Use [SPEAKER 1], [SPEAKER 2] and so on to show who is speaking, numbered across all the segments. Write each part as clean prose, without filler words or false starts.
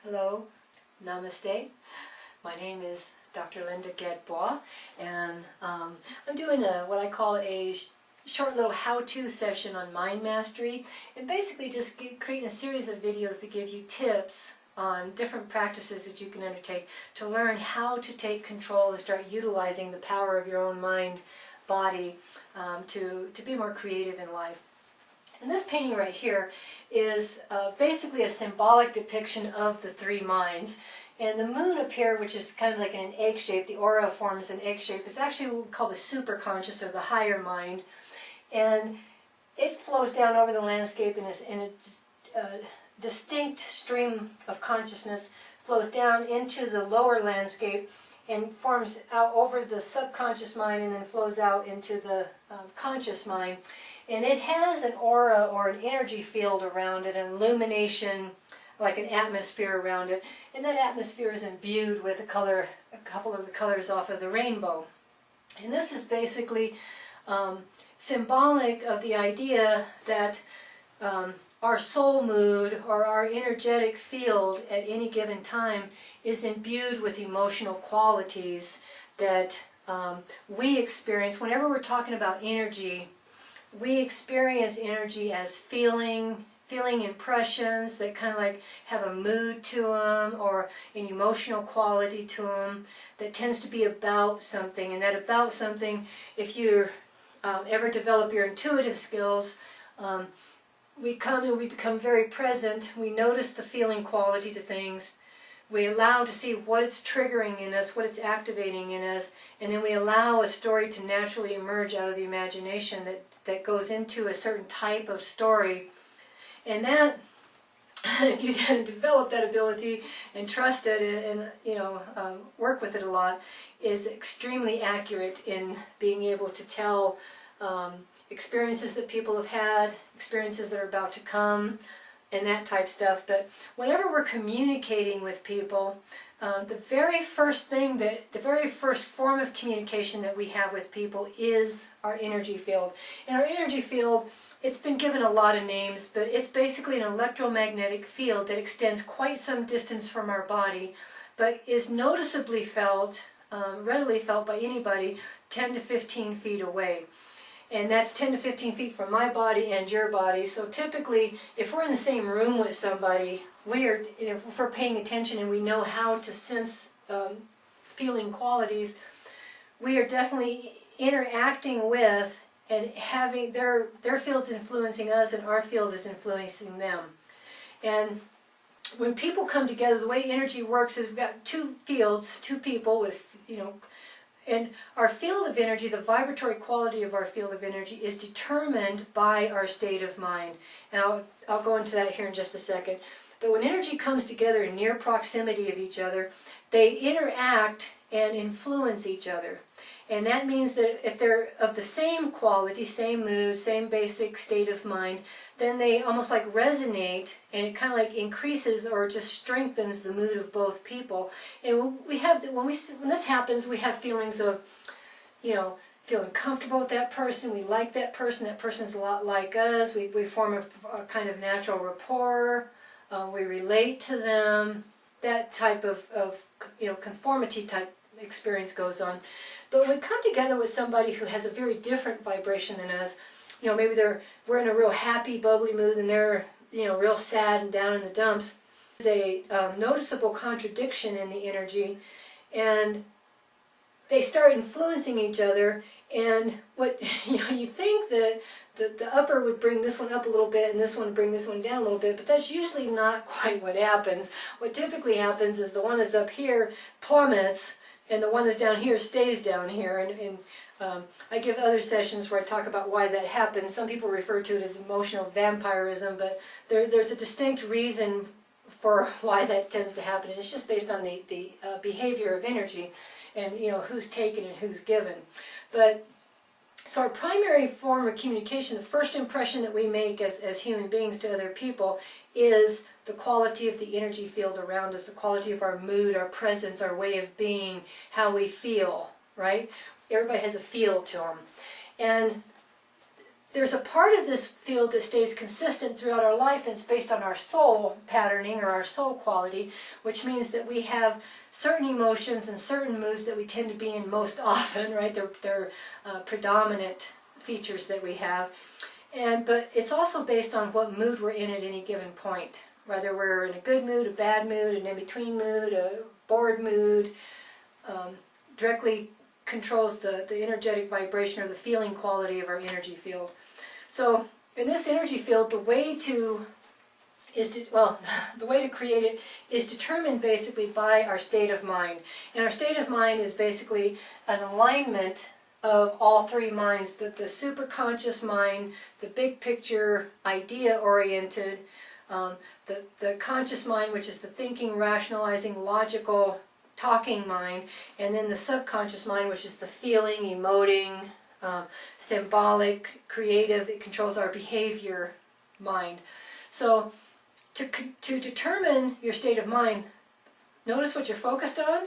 [SPEAKER 1] Hello, Namaste. My name is Dr. Linda Gadbois, and I'm doing what I call a short little how-to session on mind mastery, and basically just creating a series of videos that give you tips on different practices that you can undertake to learn how to take control and start utilizing the power of your own mind, body, to be more creative in life. And this painting right here is basically a symbolic depiction of the three minds. And the moon up here, which is kind of like in an egg shape, the aura forms an egg shape, is actually what we call the superconscious, or the higher mind. And it flows down over the landscape in a distinct stream of consciousness, flows down into the lower landscape and forms out over the subconscious mind and then flows out into the conscious mind. And it has an aura or an energy field around it, an illumination, like an atmosphere around it. And that atmosphere is imbued with a couple of the colors off of the rainbow. And this is basically symbolic of the idea that our soul mood or our energetic field at any given time is imbued with emotional qualities that we experience. Whenever we're talking about energy, we experience energy as feeling impressions that kind of like have a mood to them or an emotional quality to them that tends to be about something. And that about something, if you ever develop your intuitive skills, we become very present. We notice the feeling quality to things. We allow to see what it's triggering in us, what it's activating in us, and then we allow a story to naturally emerge out of the imagination that goes into a certain type of story. And that, if you develop that ability and trust it and work with it a lot, is extremely accurate in being able to tell experiences that people have had, experiences that are about to come, and that type stuff. But whenever we're communicating with people, the very first form of communication that we have with people is our energy field. And our energy field, it's been given a lot of names, but it's basically an electromagnetic field that extends quite some distance from our body, but is noticeably felt, readily felt by anybody 10 to 15 feet away. And that's 10 to 15 feet from my body and your body. So typically, if we're in the same room with somebody, if we're paying attention and we know how to sense feeling qualities, we are definitely interacting with and having their field's influencing us and our field is influencing them. And when people come together, the way energy works is we've got two fields, two people with, and our field of energy, the vibratory quality of our field of energy, is determined by our state of mind. And I'll go into that here in just a second. But when energy comes together in near proximity of each other, they interact and influence each other. And that means that if they're of the same quality, same mood, same basic state of mind, then they almost like resonate, and it kind of like increases or just strengthens the mood of both people. And when this happens, we have feelings of, feeling comfortable with that person. We like that person. That person's a lot like us. We form a kind of natural rapport. We relate to them. That type of conformity type experience goes on. But when we come together with somebody who has a very different vibration than us, maybe we're in a real happy, bubbly mood and they're, real sad and down in the dumps. There's a noticeable contradiction in the energy, and they start influencing each other. And what you think that the upper would bring this one up a little bit and this one would bring this one down a little bit, but that's usually not quite what happens. What typically happens is the one that's up here plummets, and the one that's down here stays down here. And I give other sessions where I talk about why that happens. Some people refer to it as emotional vampirism, but there's a distinct reason for why that tends to happen. And it's just based on the behavior of energy and who's taken and who's given. But so our primary form of communication, the first impression that we make as human beings to other people, is the quality of the energy field around us, the quality of our mood, our presence, our way of being, how we feel, right? Everybody has a feel to them. And there's a part of this field that stays consistent throughout our life, and it's based on our soul patterning or our soul quality, which means that we have certain emotions and certain moods that we tend to be in most often, right? They're predominant features that we have. But it's also based on what mood we're in at any given point. Whether we're in a good mood, a bad mood, an in-between mood, a bored mood, directly controls the energetic vibration or the feeling quality of our energy field. So in this energy field, the way to create it is determined basically by our state of mind. And our state of mind is basically an alignment of all three minds, the superconscious mind, the big picture, idea-oriented, the conscious mind, which is the thinking, rationalizing, logical, talking mind, and then the subconscious mind, which is the feeling, emoting, symbolic, creative. It controls our behavior mind. So to determine your state of mind, notice what you're focused on.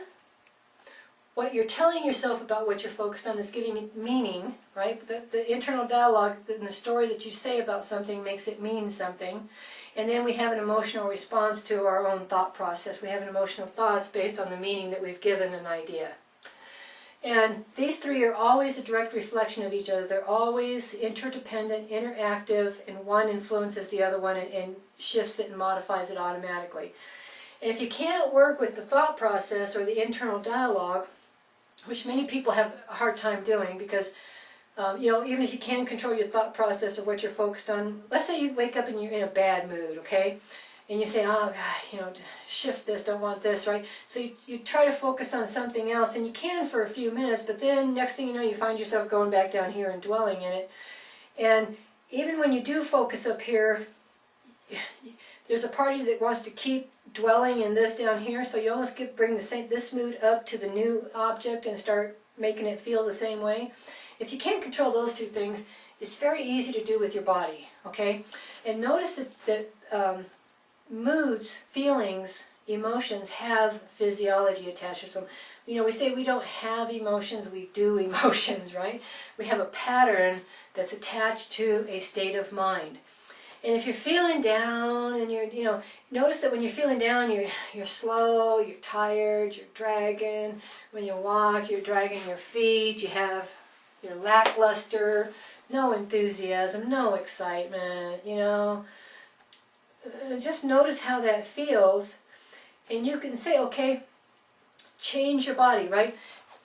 [SPEAKER 1] What you're telling yourself about what you're focused on is giving it meaning, right? The internal dialogue and the story that you say about something makes it mean something. And then we have an emotional response to our own thought process. We have an emotional thoughts based on the meaning that we've given an idea. And these three are always a direct reflection of each other. They're always interdependent, interactive, and one influences the other one and shifts it and modifies it automatically. And if you can't work with the thought process or the internal dialogue, which many people have a hard time doing because even if you can control your thought process or what you're focused on, let's say you wake up and you're in a bad mood, okay? And you say, oh, God, shift this, don't want this, right? So you try to focus on something else, and you can for a few minutes, but then next thing you know, you find yourself going back down here and dwelling in it. And even when you do focus up here, there's a part of you that wants to keep dwelling in this down here, so you almost bring this mood up to the new object and start making it feel the same way. If you can't control those two things, it's very easy to do with your body, okay? And notice that moods, feelings, emotions have physiology attached to them. We say we don't have emotions, we do emotions, right? We have a pattern that's attached to a state of mind. And if you're feeling down and notice that when you're feeling down, you're slow, you're tired, you're dragging. When you walk, you're dragging your feet, you're lackluster, no enthusiasm, no excitement, Just notice how that feels, and you can say, okay, change your body, right?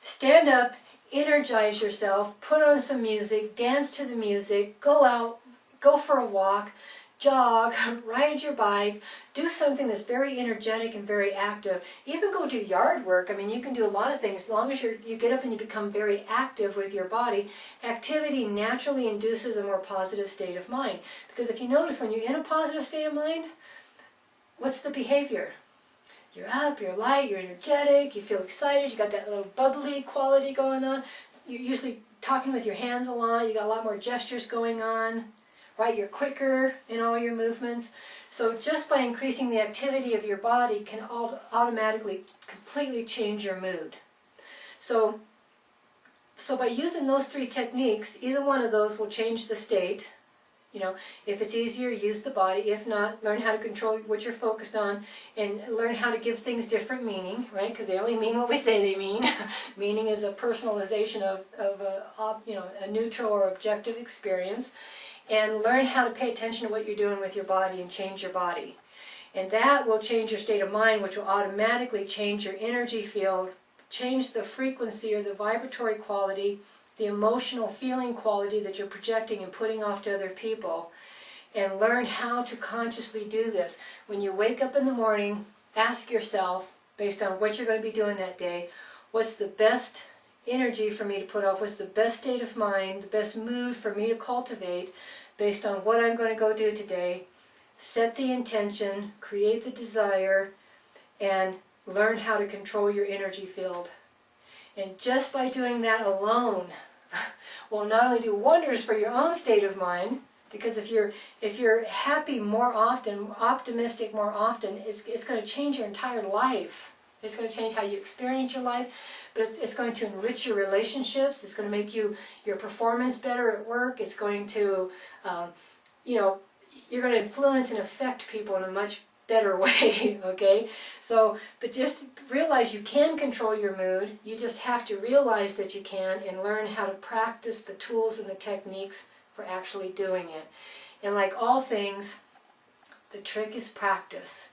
[SPEAKER 1] Stand up, energize yourself, put on some music, dance to the music, go out, go for a walk, jog, ride your bike, do something that's very energetic and very active. Even go do yard work. I mean, you can do a lot of things as long as you get up and you become very active with your body. Activity naturally induces a more positive state of mind. Because if you notice, when you're in a positive state of mind, what's the behavior? You're up, you're light, you're energetic, you feel excited, you got that little bubbly quality going on. You're usually talking with your hands a lot, you got a lot more gestures going on. Right, you're quicker in all your movements. So just by increasing the activity of your body can automatically completely change your mood. So by using those three techniques, either one of those will change the state. If it's easier, use the body. If not, learn how to control what you're focused on and learn how to give things different meaning, right? Because they only mean what we say they mean. Meaning is a personalization of a neutral or objective experience. And learn how to pay attention to what you're doing with your body and change your body. And that will change your state of mind, which will automatically change your energy field, change the frequency or the vibratory quality, the emotional feeling quality that you're projecting and putting off to other people. And learn how to consciously do this. When you wake up in the morning, ask yourself, based on what you're going to be doing that day, what's the best energy for me to put off, what's the best state of mind, the best mood for me to cultivate based on what I'm going to go do today. Set the intention, create the desire, and learn how to control your energy field. And just by doing that alone will not only do wonders for your own state of mind, because if you're happy more often, optimistic more often, it's going to change your entire life. It's going to change how you experience your life, but it's going to enrich your relationships. It's going to make your performance better at work. It's going to, you know, you're going to influence and affect people in a much better way, okay? So, but just realize you can control your mood. You just have to realize that you can and learn how to practice the tools and the techniques for actually doing it. And like all things, the trick is practice.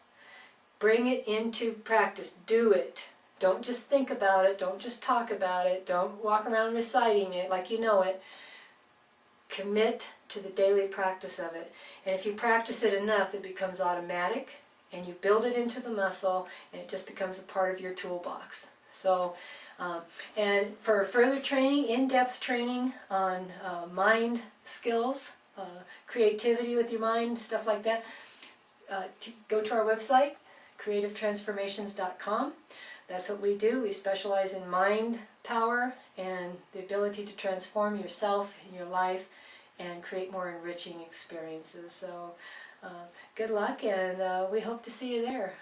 [SPEAKER 1] Bring it into practice. Do it. Don't just think about it. Don't just talk about it. Don't walk around reciting it like you know it. Commit to the daily practice of it. And if you practice it enough, it becomes automatic, and you build it into the muscle, and it just becomes a part of your toolbox. So, and for further training, in-depth training on mind skills, creativity with your mind, stuff like that, go to our website, creativetransformations.com. That's what we do. We specialize in mind power and the ability to transform yourself and your life and create more enriching experiences. So good luck, and we hope to see you there.